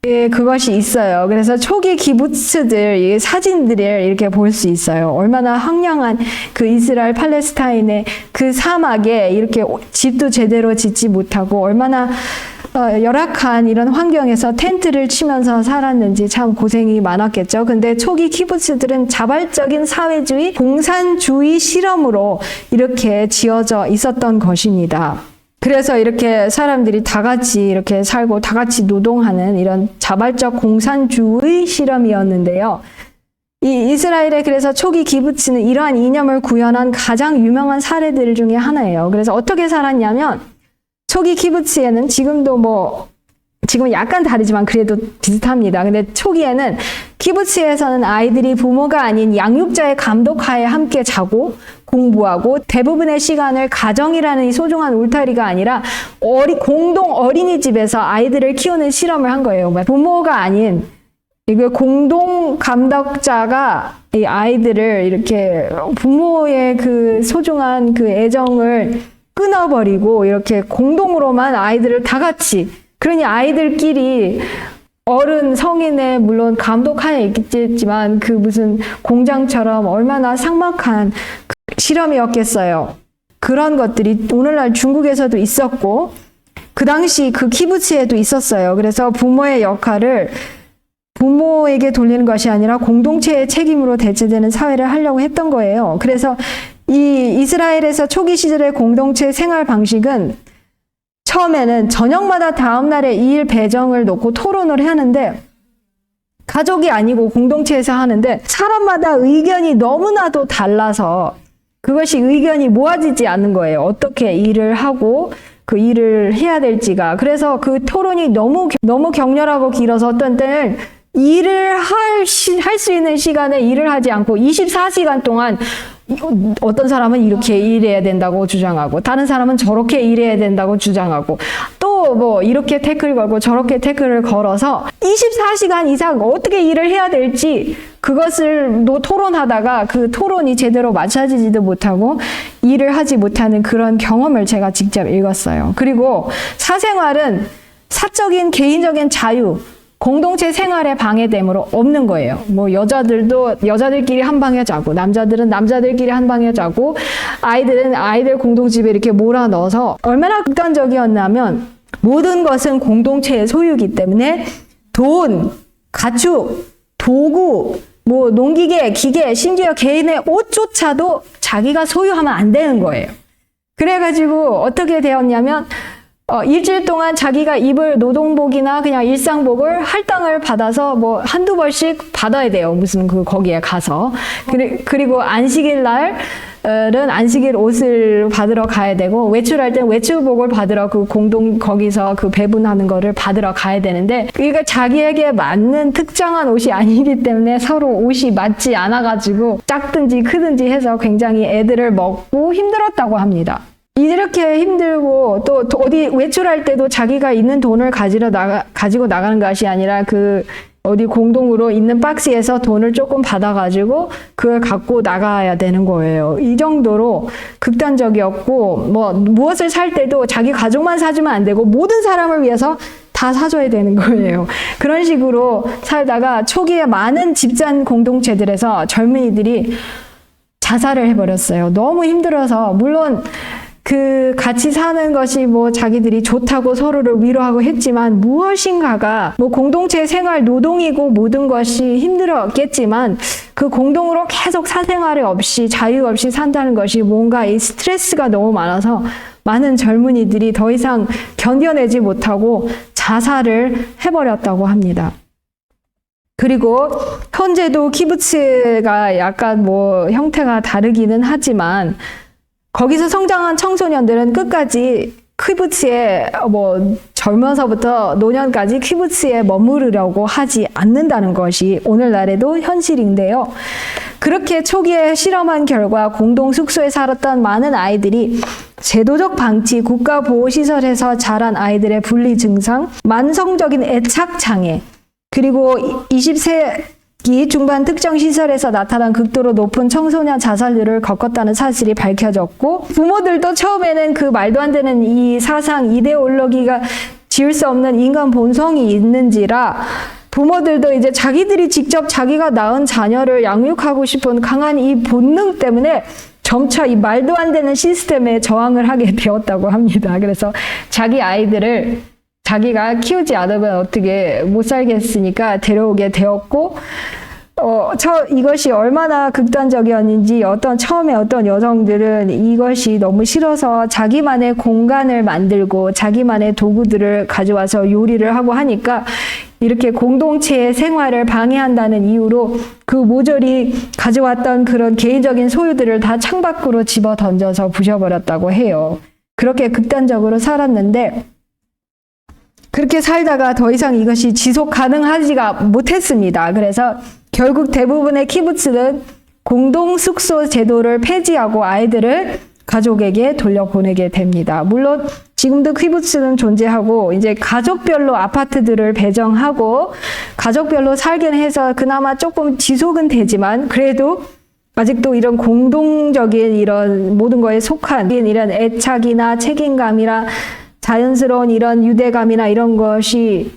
그것이 있어요. 그래서 초기 키부츠들 이 사진들을 이렇게 볼 수 있어요. 얼마나 황량한 그 이스라엘 팔레스타인의 그 사막에 이렇게 집도 제대로 짓지 못하고 얼마나 열악한 이런 환경에서 텐트를 치면서 살았는지 참 고생이 많았겠죠. 근데 초기 키부츠들은 자발적인 사회주의, 공산주의 실험으로 이렇게 지어져 있었던 것입니다. 그래서 이렇게 사람들이 다 같이 이렇게 살고 다 같이 노동하는 이런 자발적 공산주의 실험이었는데요. 이 이스라엘의 그래서 초기 키부츠는 이러한 이념을 구현한 가장 유명한 사례들 중에 하나예요. 그래서 어떻게 살았냐면 초기 키부츠에는 지금은 약간 다르지만 그래도 비슷합니다. 근데 초기에는 키부츠에서는 아이들이 부모가 아닌 양육자의 감독하에 함께 자고 공부하고 대부분의 시간을 가정이라는 이 소중한 울타리가 아니라 공동 어린이집에서 아이들을 키우는 실험을 한 거예요. 부모가 아닌 이거 공동 감독자가 이 아이들을 이렇게 부모의 그 소중한 그 애정을 끊어버리고 이렇게 공동으로만 아이들을 다 같이, 그러니 아이들끼리 어른, 성인의 물론 감독하에 있겠지만 그 무슨 공장처럼 얼마나 삭막한 실험이었겠어요. 그런 것들이 오늘날 중국에서도 있었고 그 당시 그 키부츠에도 있었어요. 그래서 부모의 역할을 부모에게 돌리는 것이 아니라 공동체의 책임으로 대체되는 사회를 하려고 했던 거예요. 그래서 이 이스라엘에서 초기 시절의 공동체 생활 방식은 처음에는 저녁마다 다음날에 이 일 배정을 놓고 토론을 하는데, 가족이 아니고 공동체에서 하는데 사람마다 의견이 너무나도 달라서 그것이 의견이 모아지지 않는 거예요. 어떻게 일을 하고 그 일을 해야 될지가. 그래서 그 토론이 너무 격렬하고 길어서 어떤 때는 일을 할 수 있는 시간에 일을 하지 않고 24시간 동안 어떤 사람은 이렇게 일해야 된다고 주장하고 다른 사람은 저렇게 일해야 된다고 주장하고 또 뭐 이렇게 태클 걸고 저렇게 태클을 걸어서 24시간 이상 어떻게 일을 해야 될지 그것을 토론하다가 그 토론이 제대로 맞춰지지도 못하고 일을 하지 못하는 그런 경험을 제가 직접 읽었어요. 그리고 사생활은 사적인 개인적인 자유, 공동체 생활에 방해됨으로 없는 거예요. 뭐 여자들도 여자들끼리 한 방에 자고 남자들은 남자들끼리 한 방에 자고 아이들은 아이들 공동집에 이렇게 몰아넣어서 얼마나 극단적이었냐면 모든 것은 공동체의 소유이기 때문에 돈, 가축, 도구, 뭐 농기계, 기계, 심지어 개인의 옷조차도 자기가 소유하면 안 되는 거예요. 그래가지고 어떻게 되었냐면 일주일 동안 자기가 입을 노동복이나 그냥 일상복을 할당을 받아서 뭐 한두 벌씩 받아야 돼요. 무슨 거기에 가서. 그리고 안식일 날은 안식일 옷을 받으러 가야 되고, 외출할 땐 외출복을 받으러 거기서 배분하는 거를 받으러 가야 되는데, 그러니까 자기에게 맞는 특정한 옷이 아니기 때문에 서로 옷이 맞지 않아가지고 작든지 크든지 해서 굉장히 애들을 먹고 힘들었다고 합니다. 이렇게 힘들고 또 어디 외출할 때도 자기가 있는 돈을 가지고 나가는 것이 아니라 어디 공동으로 있는 박스에서 돈을 조금 받아가지고 그걸 갖고 나가야 되는 거예요. 이 정도로 극단적이었고, 무엇을 살 때도 자기 가족만 사주면 안 되고 모든 사람을 위해서 다 사줘야 되는 거예요. 그런 식으로 살다가 초기에 많은 집단 공동체들에서 젊은이들이 자살을 해버렸어요. 너무 힘들어서. 물론 같이 사는 것이 자기들이 좋다고 서로를 위로하고 했지만, 무엇인가가 공동체 생활 노동이고 모든 것이 힘들었겠지만, 그 공동으로 계속 사생활이 없이 자유 없이 산다는 것이 뭔가 이 스트레스가 너무 많아서 많은 젊은이들이 더 이상 견뎌내지 못하고 자살을 해버렸다고 합니다. 그리고 현재도 키부츠가 약간 형태가 다르기는 하지만, 거기서 성장한 청소년들은 끝까지 키부츠에 젊어서부터 노년까지 키부츠에 머무르려고 하지 않는다는 것이 오늘날에도 현실인데요. 그렇게 초기에 실험한 결과 공동 숙소에 살았던 많은 아이들이 제도적 방치, 국가보호시설에서 자란 아이들의 분리 증상, 만성적인 애착 장애, 그리고 20세기 중반 특정 시설에서 나타난 극도로 높은 청소년 자살률을 겪었다는 사실이 밝혀졌고, 부모들도 처음에는 말도 안 되는 이 사상, 이데올로기가 지울 수 없는 인간 본성이 있는지라 부모들도 이제 자기들이 직접 자기가 낳은 자녀를 양육하고 싶은 강한 이 본능 때문에 점차 이 말도 안 되는 시스템에 저항을 하게 되었다고 합니다. 그래서 자기 아이들을 자기가 키우지 않으면 어떻게 못 살겠으니까 데려오게 되었고, 이것이 얼마나 극단적이었는지 처음에 어떤 여성들은 이것이 너무 싫어서 자기만의 공간을 만들고 자기만의 도구들을 가져와서 요리를 하고 하니까 이렇게 공동체의 생활을 방해한다는 이유로 모조리 가져왔던 그런 개인적인 소유들을 다 창밖으로 집어 던져서 부셔버렸다고 해요. 그렇게 극단적으로 살았는데, 그렇게 살다가 더 이상 이것이 지속 가능하지가 못했습니다. 그래서 결국 대부분의 키부츠는 공동 숙소 제도를 폐지하고 아이들을 가족에게 돌려보내게 됩니다. 물론 지금도 키부츠는 존재하고 이제 가족별로 아파트들을 배정하고 가족별로 살긴 해서 그나마 조금 지속은 되지만, 그래도 아직도 이런 공동적인 이런 모든 거에 속한 이런 애착이나 책임감이나 자연스러운 이런 유대감이나 이런 것이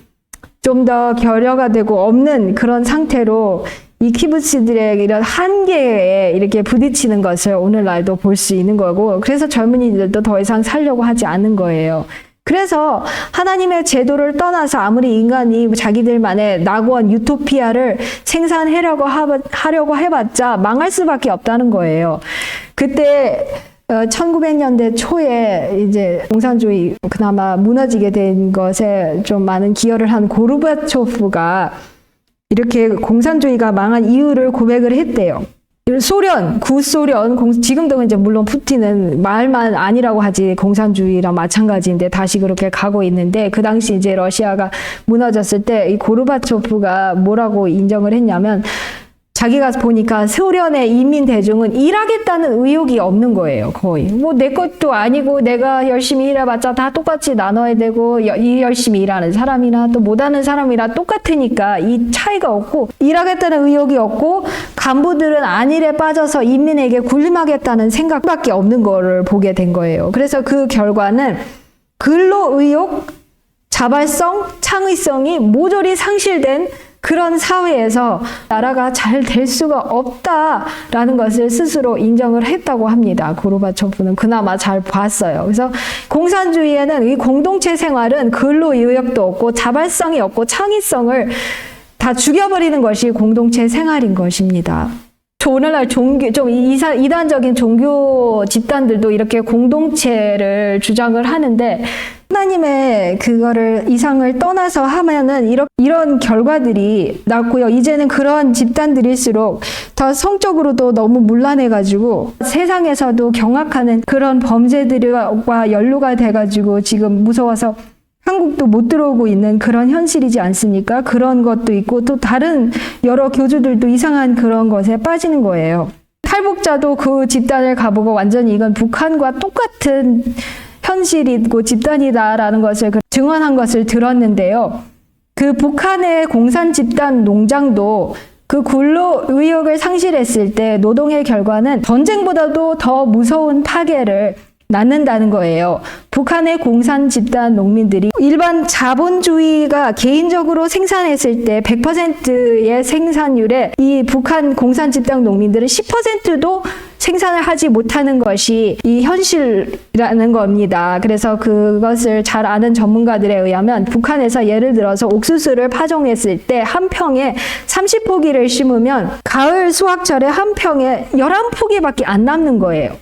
좀 더 결여가 되고 없는 그런 상태로 이 키부츠들의 이런 한계에 이렇게 부딪히는 것을 오늘날도 볼 수 있는 거고, 그래서 젊은이들도 더 이상 살려고 하지 않는 거예요. 그래서 하나님의 제도를 떠나서 아무리 인간이 자기들만의 낙원 유토피아를 생산하려고 해봤자 망할 수밖에 없다는 거예요. 그때 1900년대 초에 이제 공산주의 그나마 무너지게 된 것에 좀 많은 기여를 한 고르바초프가 이렇게 공산주의가 망한 이유를 고백을 했대요. 구소련, 지금도 이제 물론 푸틴은 말만 아니라고 하지 공산주의랑 마찬가지인데 다시 그렇게 가고 있는데, 그 당시 이제 러시아가 무너졌을 때 이 고르바초프가 뭐라고 인정을 했냐면, 자기가 보니까 소련의 인민 대중은 일하겠다는 의욕이 없는 거예요. 거의 내 것도 아니고 내가 열심히 일해봤자 다 똑같이 나눠야 되고, 열심히 일하는 사람이나 또 못하는 사람이나 똑같으니까 이 차이가 없고, 일하겠다는 의욕이 없고, 간부들은 안일에 빠져서 인민에게 군림하겠다는 생각밖에 없는 거를 보게 된 거예요. 그래서 그 결과는 근로의욕, 자발성, 창의성이 모조리 상실된 그런 사회에서 나라가 잘 될 수가 없다라는 것을 스스로 인정을 했다고 합니다. 고르바초프는 그나마 잘 봤어요. 그래서 공산주의에는 이 공동체 생활은 근로의욕도 없고 자발성이 없고 창의성을 다 죽여버리는 것이 공동체 생활인 것입니다. 오늘날 종교, 좀 이단적인 종교 집단들도 이렇게 공동체를 주장을 하는데, 하나님의 그거를 이상을 떠나서 하면은 이런 결과들이 났고요. 이제는 그런 집단들일수록 더 성적으로도 너무 문란해가지고 세상에서도 경악하는 그런 범죄들과 연루가 돼가지고 지금 무서워서 한국도 못 들어오고 있는 그런 현실이지 않습니까? 그런 것도 있고 또 다른 여러 교주들도 이상한 그런 것에 빠지는 거예요. 탈북자도 그 집단을 가보고 완전히 이건 북한과 똑같은 현실이고 집단이다라는 것을 증언한 것을 들었는데요. 그 북한의 공산 집단 농장도 그 근로 의욕을 상실했을 때 노동의 결과는 전쟁보다도 더 무서운 파괴를 낳는다는 거예요. 북한의 공산 집단 농민들이 일반 자본주의가 개인적으로 생산했을 때 100%의 생산율에 이 북한 공산 집단 농민들은 10%도 생산을 하지 못하는 것이 이 현실이라는 겁니다. 그래서 그것을 잘 아는 전문가들에 의하면 북한에서 예를 들어서 옥수수를 파종했을 때 한 평에 30포기를 심으면 가을 수확철에 한 평에 11포기밖에 안 남는 거예요.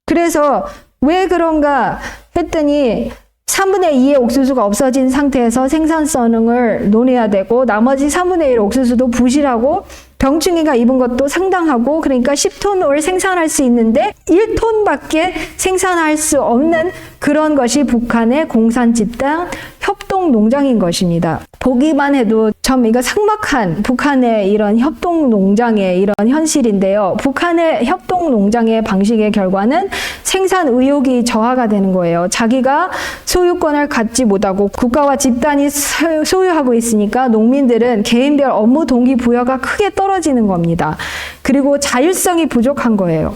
그래서 왜 그런가 했더니 3분의 2의 옥수수가 없어진 상태에서 생산성을 논해야 되고 나머지 3분의 1 옥수수도 부실하고 병충해가 입은 것도 상당하고 그러니까 10톤을 생산할 수 있는데 1톤밖에 생산할 수 없는 그런 것이 북한의 공산 집단 협동 농장인 것입니다. 보기만 해도 참 이거 삭막한 북한의 이런 협동 농장의 이런 현실인데요. 북한의 협동 농장의 방식의 결과는 생산 의욕이 저하가 되는 거예요. 자기가 소유권을 갖지 못하고 국가와 집단이 소유하고 있으니까 농민들은 개인별 업무 동기부여가 크게 떨어지는 겁니다. 그리고 자율성이 부족한 거예요.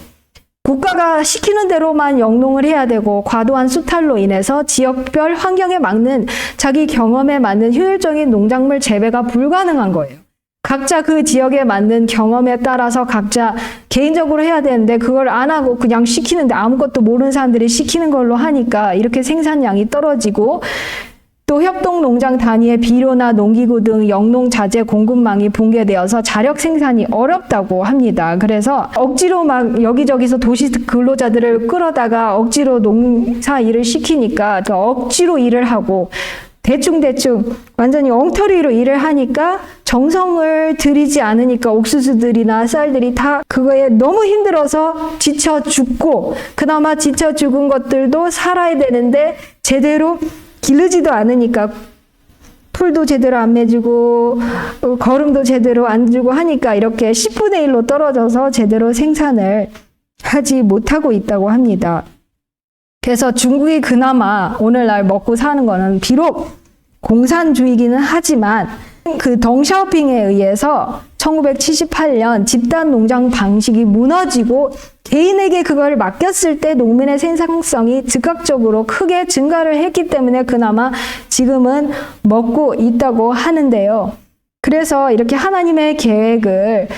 국가가 시키는 대로만 영농을 해야 되고 과도한 수탈로 인해서 지역별 환경에 맞는 자기 경험에 맞는 효율적인 농작물 재배가 불가능한 거예요. 각자 그 지역에 맞는 경험에 따라서 각자 개인적으로 해야 되는데 그걸 안 하고 그냥 시키는데 아무것도 모르는 사람들이 시키는 걸로 하니까 이렇게 생산량이 떨어지고 또 협동농장 단위의 비료나 농기구 등 영농자재 공급망이 붕괴되어서 자력 생산이 어렵다고 합니다. 그래서 억지로 막 여기저기서 도시 근로자들을 끌어다가 억지로 농사 일을 시키니까 억지로 일을 하고 대충대충 완전히 엉터리로 일을 하니까 정성을 들이지 않으니까 옥수수들이나 쌀들이 다 그거에 너무 힘들어서 지쳐 죽고 그나마 지쳐 죽은 것들도 살아야 되는데 제대로 기르지도 않으니까 풀도 제대로 안 맺고 거름도 제대로 안 주고 하니까 이렇게 10분의 1로 떨어져서 제대로 생산을 하지 못하고 있다고 합니다. 그래서 중국이 그나마 오늘날 먹고 사는 거는 비록 공산주의기는 하지만 그 덩샤오핑에 의해서 1978년 집단 농장 방식이 무너지고 개인에게 그걸 맡겼을 때 농민의 생산성이 즉각적으로 크게 증가를 했기 때문에 그나마 지금은 먹고 있다고 하는데요. 그래서 이렇게 하나님의 계획을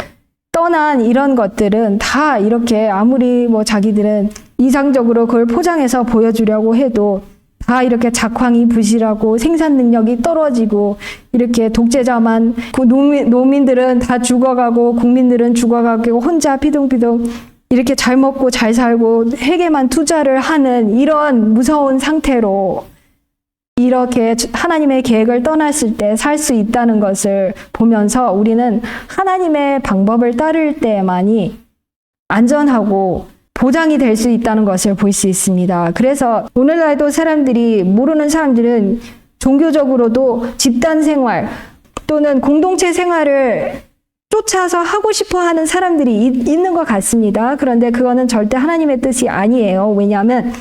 떠난 이런 것들은 다 이렇게 아무리 뭐 자기들은 이상적으로 그걸 포장해서 보여주려고 해도 다 이렇게 작황이 부실하고 생산 능력이 떨어지고 이렇게 독재자만 그 농민들은 다 죽어가고 국민들은 죽어가고 혼자 피둥피둥 이렇게 잘 먹고 잘 살고 회계만 투자를 하는 이런 무서운 상태로 이렇게 하나님의 계획을 떠났을 때 살 수 있다는 것을 보면서 우리는 하나님의 방법을 따를 때만이 안전하고 보장이 될 수 있다는 것을 볼 수 있습니다. 그래서 오늘날도 사람들이 모르는 사람들은 종교적으로도 집단 생활 또는 공동체 생활을 쫓아서 하고 싶어 하는 사람들이 있는 것 같습니다. 그런데 그거는 절대 하나님의 뜻이 아니에요. 왜냐하면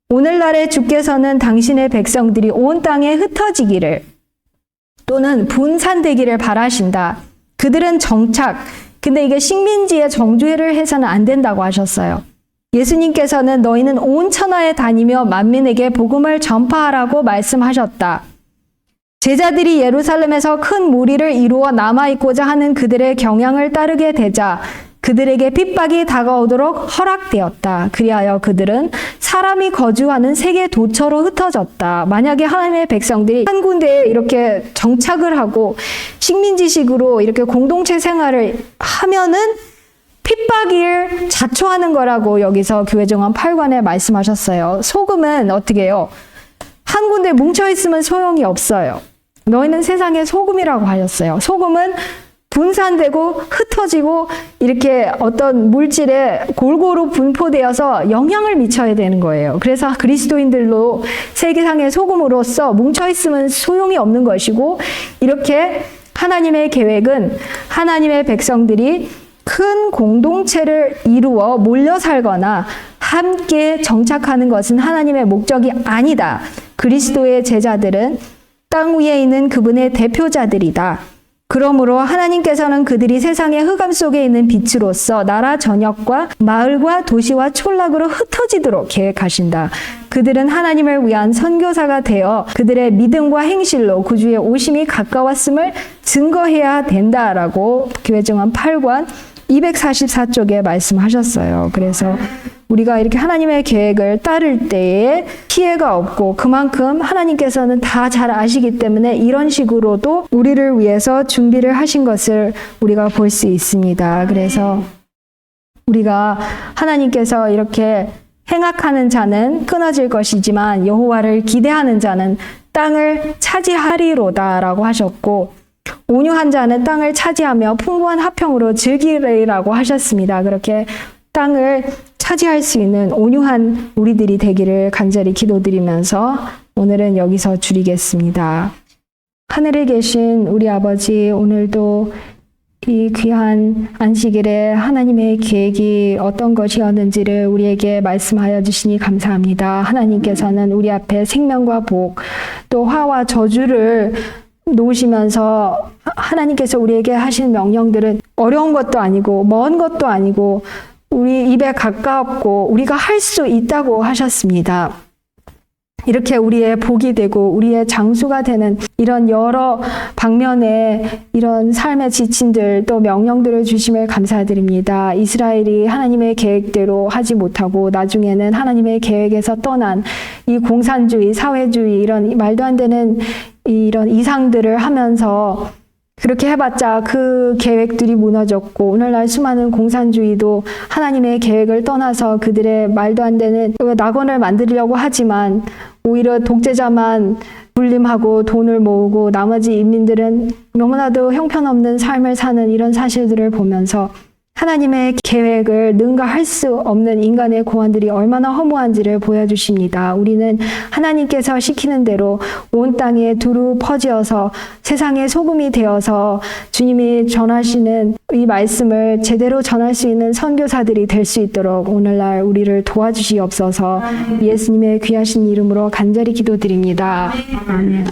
오늘날의 주께서는 당신의 백성들이 온 땅에 흩어지기를 또는 분산되기를 바라신다. 그들은 정착, 근데 이게 식민지의 정죄를 해서는 안 된다고 하셨어요. 예수님께서는 너희는 온 천하에 다니며 만민에게 복음을 전파하라고 말씀하셨다. 제자들이 예루살렘에서 큰 무리를 이루어 남아있고자 하는 그들의 경향을 따르게 되자 그들에게 핍박이 다가오도록 허락되었다. 그리하여 그들은 사람이 거주하는 세계 도처로 흩어졌다. 만약에 하나님의 백성들이 한 군데에 이렇게 정착을 하고 식민지식으로 이렇게 공동체 생활을 하면은 핍박을 자초하는 거라고 여기서 교회정원 8관에 말씀하셨어요. 소금은 어떻게 해요? 한 군데 뭉쳐있으면 소용이 없어요. 너희는 세상의 소금이라고 하셨어요. 소금은 분산되고 흩어지고 이렇게 어떤 물질에 골고루 분포되어서 영향을 미쳐야 되는 거예요. 그래서 그리스도인들로 세계상의 소금으로서 뭉쳐있으면 소용이 없는 것이고, 이렇게 하나님의 계획은 하나님의 백성들이 큰 공동체를 이루어 몰려 살거나 함께 정착하는 것은 하나님의 목적이 아니다. 그리스도의 제자들은 땅 위에 있는 그분의 대표자들이다. 그러므로 하나님께서는 그들이 세상의 흑암 속에 있는 빛으로서 나라 전역과 마을과 도시와 촌락으로 흩어지도록 계획하신다. 그들은 하나님을 위한 선교사가 되어 그들의 믿음과 행실로 구주의 오심이 가까웠음을 증거해야 된다라고 교회정원 8관 244쪽에 말씀하셨어요. 그래서 우리가 이렇게 하나님의 계획을 따를 때에 피해가 없고, 그만큼 하나님께서는 다 잘 아시기 때문에 이런 식으로도 우리를 위해서 준비를 하신 것을 우리가 볼 수 있습니다. 그래서 우리가 하나님께서 이렇게 행악하는 자는 끊어질 것이지만 여호와를 기대하는 자는 땅을 차지하리로다라고 하셨고, 온유한 자는 땅을 차지하며 풍부한 화평으로 즐기리라고 하셨습니다. 그렇게 땅을 차지할 수 있는 온유한 우리들이 되기를 간절히 기도드리면서 오늘은 여기서 줄이겠습니다. 하늘에 계신 우리 아버지, 오늘도 이 귀한 안식일에 하나님의 계획이 어떤 것이었는지를 우리에게 말씀하여 주시니 감사합니다. 하나님께서는 우리 앞에 생명과 복, 또 화와 저주를 놓으시면서 하나님께서 우리에게 하신 명령들은 어려운 것도 아니고 먼 것도 아니고 우리 입에 가깝고 우리가 할 수 있다고 하셨습니다. 이렇게 우리의 복이 되고 우리의 장수가 되는 이런 여러 방면의 이런 삶의 지침들 또 명령들을 주심을 감사드립니다. 이스라엘이 하나님의 계획대로 하지 못하고 나중에는 하나님의 계획에서 떠난 이 공산주의, 사회주의 이런 말도 안 되는 이런 이상들을 하면서 그렇게 해봤자 그 계획들이 무너졌고, 오늘날 수많은 공산주의도 하나님의 계획을 떠나서 그들의 말도 안 되는 낙원을 만들려고 하지만 오히려 독재자만 군림하고 돈을 모으고 나머지 인민들은 너무나도 형편없는 삶을 사는 이런 사실들을 보면서 하나님의 계획을 능가할 수 없는 인간의 고안들이 얼마나 허무한지를 보여주십니다. 우리는 하나님께서 시키는 대로 온 땅에 두루 퍼지어서 세상의 소금이 되어서 주님이 전하시는 이 말씀을 제대로 전할 수 있는 선교사들이 될 수 있도록 오늘날 우리를 도와주시옵소서. 예수님의 귀하신 이름으로 간절히 기도드립니다. 아멘.